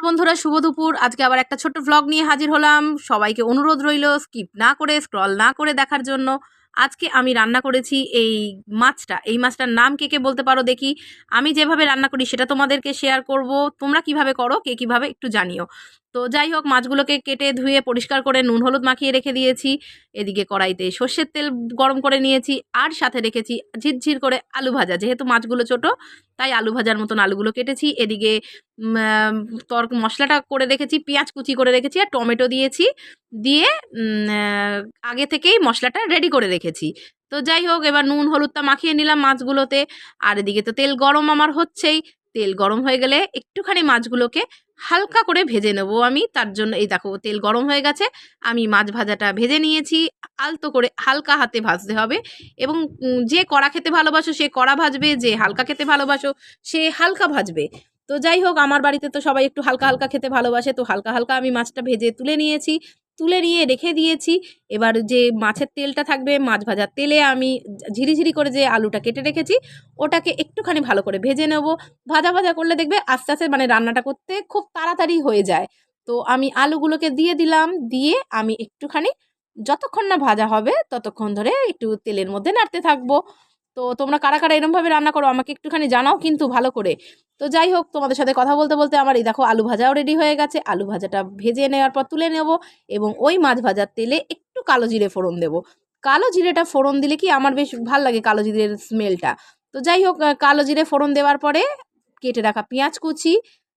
বন্ধুরা, শুভ দুপুর। আজকে আবার একটা ছোট্ট ভ্লগ নিয়ে হাজির হলাম। সবাইকে অনুরোধ রইল স্কিপ না করে, স্ক্রল না করে দেখার জন্য। আজকে আমি রান্না করেছি এই মাছটা। এই মাছটার নাম কে কে বলতে পারো দেখি? আমি যেভাবে রান্না করি সেটা তোমাদেরকে শেয়ার করব। তোমরা কিভাবে করো, কে কিভাবে একটু জানিও। তো যাই হোক, মাছগুলোকে কেটে ধুয়ে পরিষ্কার করে নুন হলুদ মাখিয়ে রেখে দিয়েছি। এদিকে কড়াইতে সর্ষের তেল গরম করে নিয়েছি, আর সাথে রেখেছি ঝিরঝির করে আলু ভাজা। যেহেতু মাছগুলো ছোট, তাই আলু ভাজার মতন আলুগুলো কেটেছি। এদিকে মশলাটা করে রেখেছি, পেঁয়াজ কুচি করে রেখেছি, আর টমেটো দিয়েছি। দিয়ে আগে থেকেই মশলাটা রেডি করে রেখেছি। তো যাই হোক, এবার নুন হলুদটা মাখিয়ে নিলাম মাছগুলোতে। আর এদিকে তো তেল গরম আমার হচ্ছেই। তেল গরম হয়ে গেলে একটুখানি মাছগুলোকে হালকা করে ভেজে নেব আমি। তার জন্য এই দেখো, তেল গরম হয়ে গেছে। আমি মাছ ভাজাটা ভেজে নিয়েছি। আলতো করে হালকা হাতে ভাজতে হবে। এবং যে কড়া খেতে ভালোবাসো সে কড়া ভাজবে, যে হালকা খেতে ভালোবাসো সে হালকা ভাজবে। তো যাই হোক, আমার বাড়িতে তো সবাই একটু হালকা হালকা খেতে ভালোবাসে, তো হালকা হালকা আমি মাছটা ভেজে তুলে নিয়েছি। তুলে নিয়ে রেখে দিয়েছি। এবার যে মাছের তেলটা থাকবে, মাছ ভাজার তেলে আমি ঝিরিঝিরি করে যে আলুটা কেটে রেখেছি ওটাকে একটুখানি ভালো করে ভেজে নেব। ভাজা ভাজা করলে দেখবে আস্তে আস্তে মানে রান্নাটা করতে খুব তাড়াতাড়ি হয়ে যায়। তো আমি আলুগুলোকে দিয়ে দিলাম। দিয়ে আমি একটুখানি যতক্ষণ না ভাজা হবে ততক্ষণ ধরে একটু তেলের মধ্যে নাড়তে থাকবো। তো তোমরা কারা কারা এরমভাবে রান্না করো আমাকে একটুখানি জানাও কিন্তু ভালো করে। তো যাই হোক, তোমাদের সাথে কথা বলতে বলতে আমার এই দেখো আলু ভাজাও রেডি হয়ে গেছে। আলু ভাজাটা ভেজে নেওয়ার পর তুলে নেব। এবং ওই মাছ ভাজার তেলে একটু কালো জিরে ফোড়ন দেব। কালো জিরেটা ফোড়ন দিলে কি আমার বেশ ভাল লাগে, কালো জিরের স্মেলটা। তো যাই হোক, কালো জিরে ফোড়ন দেওয়ার পরে কেটে রাখা পেঁয়াজ কুচি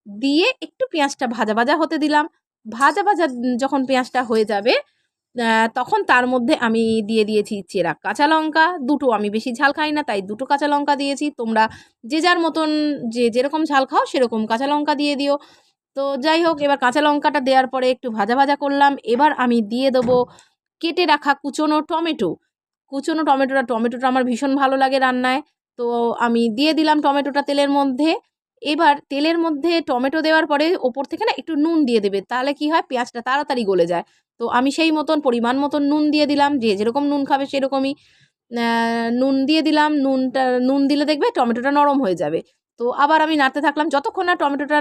দিয়ে একটু পেঁয়াজটা ভাজা ভাজা হতে দিলাম। ভাজা ভাজা যখন পেঁয়াজটা হয়ে যাবে, তখন তার মধ্যে আমি দিয়ে দিয়েছি চেরা কাঁচা লঙ্কা দুটো। আমি বেশি ঝাল খাই না, তাই দুটো কাঁচা লঙ্কা দিয়েছি। তোমরা যে যার মতন যে যেরকম ঝাল খাও সেরকম কাঁচা লঙ্কা দিয়ে দিও। তো যাই হোক, এবার কাঁচা লঙ্কাটা দেওয়ার পরে একটু ভাজা ভাজা করলাম। এবার আমি দিয়ে দেবো কেটে রাখা কুচোনো টমেটো। টমেটোটা আমার ভীষণ ভালো লাগে রান্নায়। তো আমি দিয়ে দিলাম টমেটোটা তেলের মধ্যে। এবার তেলের মধ্যে টমেটো দেওয়ার পরে ওপর থেকে না একটু নুন দিয়ে দেবে, তাহলে কি হয় পেঁয়াজটা তাড়াতাড়ি গলে যায়। তো আমি সেই মতন পরিমাণ মতন নুন দিয়ে দিলাম। যে যেরকম নুন খাবে সেরকমই নুন দিয়ে দিলাম। নুন দিলে দেখবে টমেটোটা নরম হয়ে যাবে। তো আবার আমি নাড়তে থাকলাম, যতক্ষণ না টমেটোটা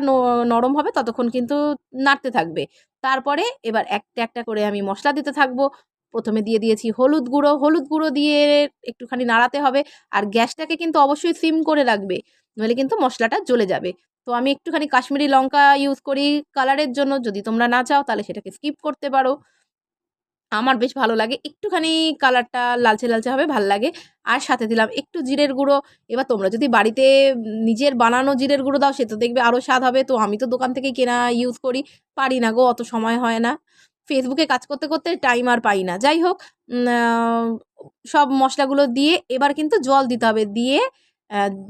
নরম হবে ততক্ষণ কিন্তু নাড়তে থাকবে। তারপরে এবার একটা একটা করে আমি মশলা দিতে থাকবো। প্রথমে দিয়ে দিয়েছি হলুদ গুঁড়ো দিয়ে একটুখানি নাড়াতে হবে। আর গ্যাসটাকে কিন্তু অবশ্যই সিম করে রাখবে, নইলে কিন্তু মশলাটা জ্বলে যাবে। তো আমি একটুখানি কাশ্মীরি লঙ্কা ইউজ করি কালারের জন্য। যদি তোমরা না চাও তাহলে সেটাকে স্কিপ করতে পারো। আমার বেশ ভালো লাগে, একটুখানি কালারটা লালচে লালচে হবে, ভাল লাগে। আর সাথে দিলাম একটু জিরের গুঁড়ো। এবার তোমরা যদি বাড়িতে নিজের বানানো জিরের গুঁড়ো দাও সে তো দেখবে আরও স্বাদ হবে। তো আমি তো দোকান থেকেই কেনা ইউজ করি, পারি না গো, অত সময় হয় না। ফেসবুকে কাজ করতে করতে টাইম আর পাই না। যাই হোক, সব মশলাগুলো দিয়ে এবার কিন্তু জল দিতে হবে। দিয়ে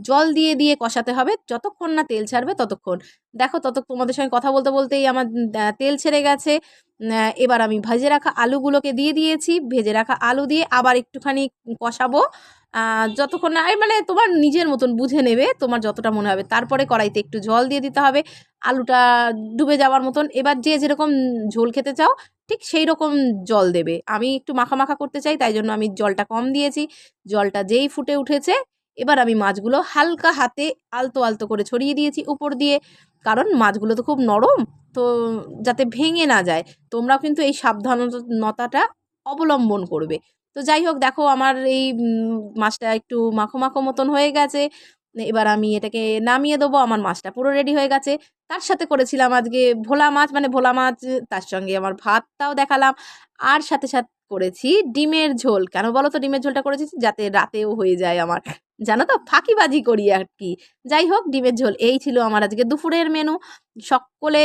জল দিয়ে দিয়ে কষাতে হবে যতক্ষণ না তেল ছাড়বে ততক্ষণ। দেখো, তোমাদের সঙ্গে কথা বলতে বলতেই আমার তেল ছেড়ে গেছে। এবার আমি ভেজে রাখা আলুগুলোকে দিয়ে দিয়েছি। ভেজে রাখা আলু দিয়ে আবার একটুখানি কষাবো যতক্ষণ না, মানে তোমার নিজের মতন বুঝে নেবে, তোমার যতটা মনে হবে। তারপরে কড়াইতে একটু জল দিয়ে দিতে হবে আলুটা ডুবে যাওয়ার মতন। এবার যে যেরকম ঝোল খেতে চাও ঠিক সেই রকম জল দেবে। আমি একটু মাখা মাখা করতে চাই, তাই জন্য আমি জলটা কম দিয়েছি। জলটা যেই ফুটে উঠেছে, এবার আমি মাছগুলো হালকা হাতে আলতো আলতো করে ছড়িয়ে দিয়েছি উপর দিয়ে। কারণ মাছগুলো তো খুব নরম, তো যাতে ভেঙে না যায় তোমরাও কিন্তু এই সাবধানতাটা অবলম্বন করবে। তো যাই হোক, দেখো আমার এই মাছটা একটু মাখো মাখো মতন হয়ে গেছে। এবার আমি এটাকে নামিয়ে দেবো। আমার মাছটা পুরো রেডি হয়ে গেছে। তার সাথে করেছিলাম আজকে ভোলা মাছ, মানে ভোলা মাছ, তার সঙ্গে আমার ভাতটাও দেখালাম। আর সাথে সাথে করেছি ডিমের ঝোল। কেন বলো তো ডিমের ঝোলটা করেছি? যাতে রাতেও হয়ে যায় আমার, জানো তো, ফাঁকিবাজি করি আর কি। যাই হোক, ডিমের ঝোল এই ছিল আমার আজকে দুপুরের মেনু। সকলে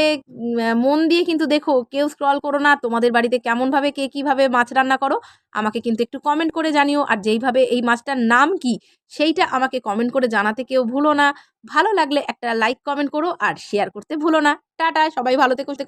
মন দিয়ে কিন্তু দেখো, কেউ স্ক্রল করো না। তোমাদের বাড়িতে কেমনভাবে কে কীভাবে মাছ রান্না করো আমাকে কিন্তু একটু কমেন্ট করে জানিও। আর যেইভাবে এই মাছটার নাম কি সেইটা আমাকে কমেন্ট করে জানাতে কেউ ভুলো না। ভালো লাগলে একটা লাইক কমেন্ট করো আর শেয়ার করতে ভুলো না। টাটা, সবাই ভালো থেকো।